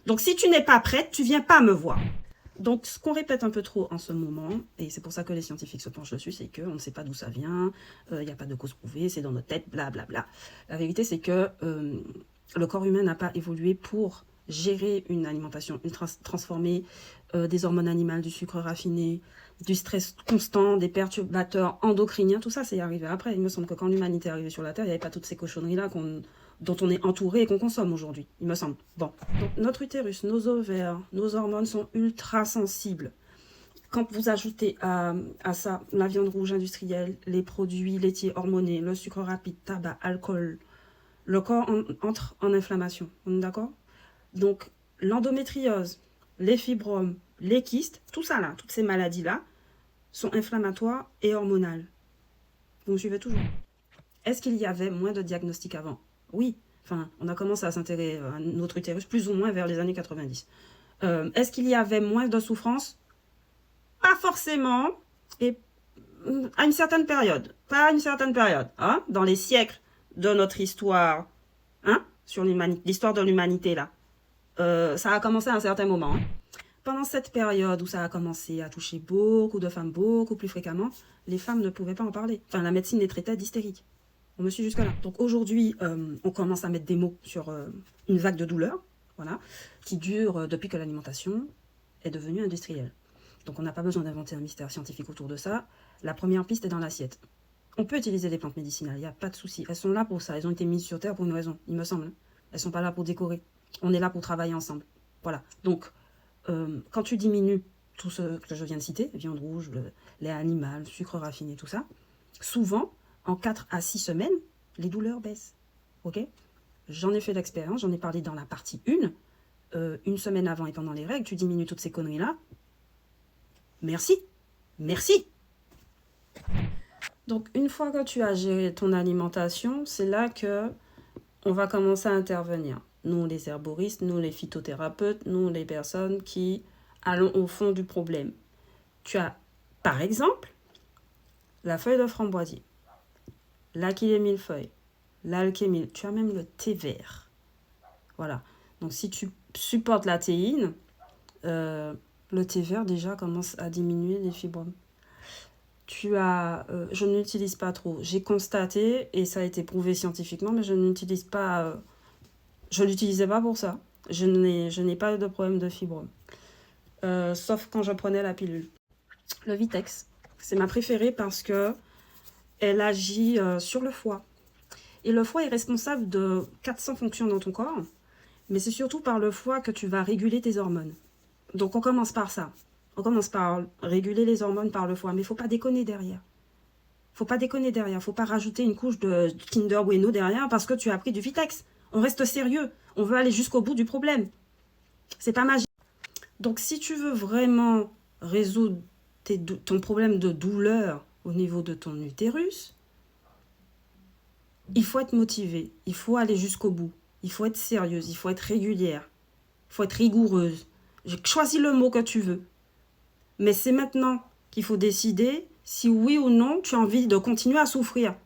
Donc, si tu n'es pas prête, tu viens pas me voir. Donc, ce qu'on répète un peu trop en ce moment, et c'est pour ça que les scientifiques se penchent dessus, c'est qu'on ne sait pas d'où ça vient, il n'y a pas de cause prouvée, c'est dans notre tête, blablabla. La vérité, c'est que le corps humain n'a pas évolué pour gérer une alimentation ultra transformée, des hormones animales, du sucre raffiné, du stress constant, des perturbateurs endocriniens, tout ça, c'est arrivé après. Il me semble que quand l'humanité est arrivée sur la Terre, il n'y avait pas toutes ces cochonneries-là dont on est entouré et qu'on consomme aujourd'hui, il me semble. Bon, donc notre utérus, nos ovaires, nos hormones sont ultra sensibles. Quand vous ajoutez à ça la viande rouge industrielle, les produits laitiers hormonés, le sucre rapide, tabac, alcool, le corps entre en inflammation. On est d'accord? Donc, l'endométriose, les fibromes, les kystes, tout ça là, toutes ces maladies-là, sont inflammatoires et hormonales. Vous me suivez toujours? Est-ce qu'il y avait moins de diagnostics avant? Oui. Enfin, on a commencé à s'intéresser à notre utérus plus ou moins vers les années 90. Est-ce qu'il y avait moins de souffrance? Pas forcément. Et à une certaine période. Pas à une certaine période. Hein? Dans les siècles de notre histoire, hein? Sur l'histoire de l'humanité, là. Ça a commencé à un certain moment. Hein? Pendant cette période où ça a commencé à toucher beaucoup de femmes beaucoup plus fréquemment, les femmes ne pouvaient pas en parler. Enfin, la médecine les traitait d'hystériques. On me suit jusque-là. Donc aujourd'hui, on commence à mettre des mots sur une vague de douleur, voilà, qui dure depuis que l'alimentation est devenue industrielle. Donc on n'a pas besoin d'inventer un mystère scientifique autour de ça. La première piste est dans l'assiette. On peut utiliser des plantes médicinales, il n'y a pas de souci. Elles sont là pour ça, elles ont été mises sur Terre pour une raison, il me semble. Elles ne sont pas là pour décorer. On est là pour travailler ensemble. Voilà. Donc, quand tu diminues tout ce que je viens de citer, viande rouge, lait animal, sucre raffiné, tout ça, souvent, en 4 à 6 semaines, les douleurs baissent. Ok? J'en ai fait l'expérience, j'en ai parlé dans la partie 1. Une semaine avant et pendant les règles, tu diminues toutes ces conneries-là. Merci. Merci. Donc, une fois que tu as géré ton alimentation, c'est là que on va commencer à intervenir. Nous, les herboristes, nous, les phytothérapeutes, nous, les personnes qui allons au fond du problème. Tu as, par exemple, la feuille de framboisier, l'achillée millefeuille, l'alchémille, tu as même le thé vert. Voilà. Donc, si tu supportes la théine, le thé vert déjà commence à diminuer les fibromes. Je n'utilise pas trop. J'ai constaté, et ça a été prouvé scientifiquement, mais je n'utilise pas... je ne l'utilisais pas pour ça. Je n'ai pas de problème de fibromes. Sauf quand je prenais la pilule. Le Vitex, c'est ma préférée parce que elle agit sur le foie. Et le foie est responsable de 400 fonctions dans ton corps, mais c'est surtout par le foie que tu vas réguler tes hormones. Donc on commence par ça. On commence par réguler les hormones par le foie, mais il ne faut pas déconner derrière. Faut pas rajouter une couche de Kinder Bueno derrière parce que tu as pris du Vitex. On reste sérieux. On veut aller jusqu'au bout du problème. C'est pas magique. Donc si tu veux vraiment résoudre ton problème de douleur au niveau de ton utérus, il faut être motivé. Il faut aller jusqu'au bout. Il faut être sérieuse. Il faut être régulière. Il faut être rigoureuse. J'ai choisi le mot que tu veux. Mais c'est maintenant qu'il faut décider si oui ou non tu as envie de continuer à souffrir.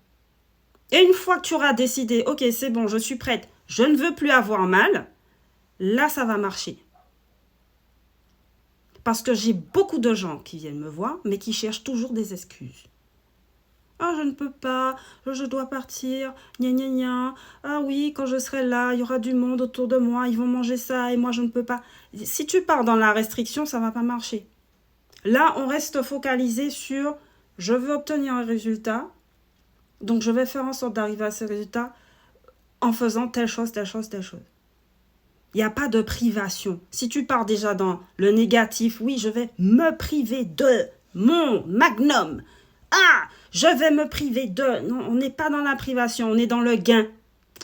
Et une fois que tu auras décidé, ok, c'est bon, je suis prête, je ne veux plus avoir mal, là, ça va marcher. Parce que j'ai beaucoup de gens qui viennent me voir, mais qui cherchent toujours des excuses. Ah, je ne peux pas, je dois partir, gna gna gna. Ah oui, quand je serai là, il y aura du monde autour de moi, ils vont manger ça et moi, je ne peux pas. Si tu pars dans la restriction, ça ne va pas marcher. Là, on reste focalisé sur « je veux obtenir un résultat, donc je vais faire en sorte d'arriver à ce résultat en faisant telle chose, telle chose, telle chose. » Il n'y a pas de privation. Si tu pars déjà dans le négatif, oui, je vais me priver de mon magnum. Ah, je vais me priver de... Non, on n'est pas dans la privation, on est dans le gain.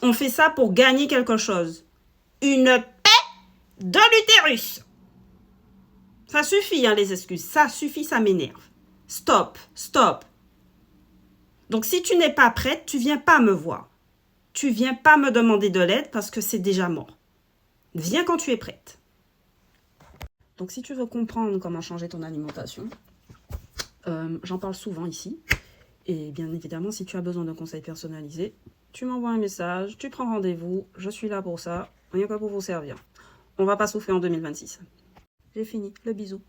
On fait ça pour gagner quelque chose. Une paix de l'utérus. Ça suffit, hein, les excuses. Ça suffit, ça m'énerve. Stop, stop. Donc, si tu n'es pas prête, tu viens pas me voir. Tu viens pas me demander de l'aide parce que c'est déjà mort. Viens quand tu es prête. Donc, si tu veux comprendre comment changer ton alimentation, j'en parle souvent ici. Et bien évidemment, si tu as besoin d'un conseil personnalisé, tu m'envoies un message, tu prends rendez-vous. Je suis là pour ça, rien que pour vous servir. on va pas souffler en 2026. J'ai fini, le bisou.